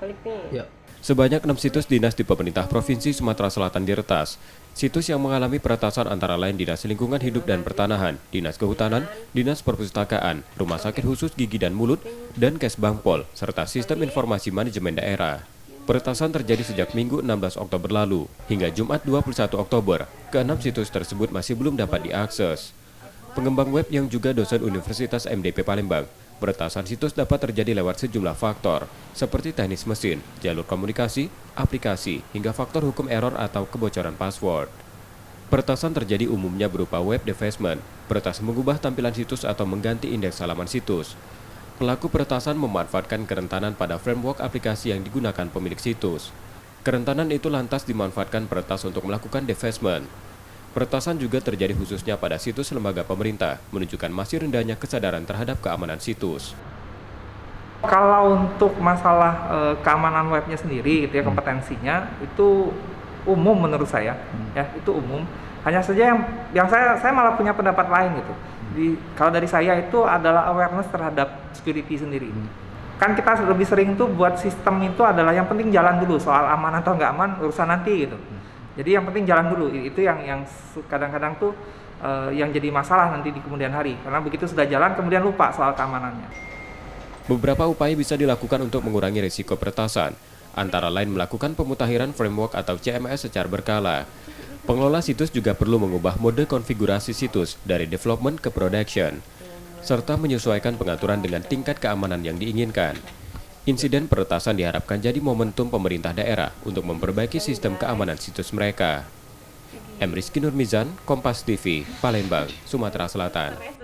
Klik nih. Ya. Sebanyak 6 situs dinas di pemerintah Provinsi Sumatera Selatan diretas. Situs yang mengalami peretasan antara lain Dinas Lingkungan Hidup dan Pertanahan, Dinas Kehutanan, Dinas Perpustakaan, Rumah Sakit Khusus Gigi dan Mulut, dan Kesbangpol, serta Sistem Informasi Manajemen Daerah. Peretasan terjadi sejak Minggu 16 Oktober lalu, hingga Jumat 21 Oktober. Keenam situs tersebut masih belum dapat diakses. Pengembang web yang juga dosen Universitas MDP Palembang, peretasan situs dapat terjadi lewat sejumlah faktor, seperti teknis mesin, jalur komunikasi, aplikasi, hingga faktor hukum error atau kebocoran password. Peretasan terjadi umumnya berupa web defacement, peretasan mengubah tampilan situs atau mengganti indeks halaman situs. Pelaku peretasan memanfaatkan kerentanan pada framework aplikasi yang digunakan pemilik situs. Kerentanan itu lantas dimanfaatkan peretas untuk melakukan defacement. Peretasan juga terjadi khususnya pada situs lembaga pemerintah, menunjukkan masih rendahnya kesadaran terhadap keamanan situs. Kalau untuk masalah keamanan webnya sendiri, itu ya kompetensinya itu umum menurut saya, ya itu umum. Hanya saja yang saya malah punya pendapat lain gitu. Kalau dari saya itu adalah awareness terhadap security sendiri. Kan kita lebih sering tuh buat sistem itu adalah yang penting jalan dulu, soal aman atau nggak aman urusan nanti gitu. Jadi yang penting jalan dulu, itu yang kadang-kadang tuh yang jadi masalah nanti di kemudian hari. Karena begitu sudah jalan kemudian lupa soal keamanannya. Beberapa upaya bisa dilakukan untuk mengurangi risiko peretasan, antara lain melakukan pemutakhiran framework atau CMS secara berkala. Pengelola situs juga perlu mengubah mode konfigurasi situs dari development ke production, serta menyesuaikan pengaturan dengan tingkat keamanan yang diinginkan. Insiden peretasan diharapkan jadi momentum pemerintah daerah untuk memperbaiki sistem keamanan situs mereka. M. Rizky Nurmizan, Kompas TV, Palembang, Sumatera Selatan.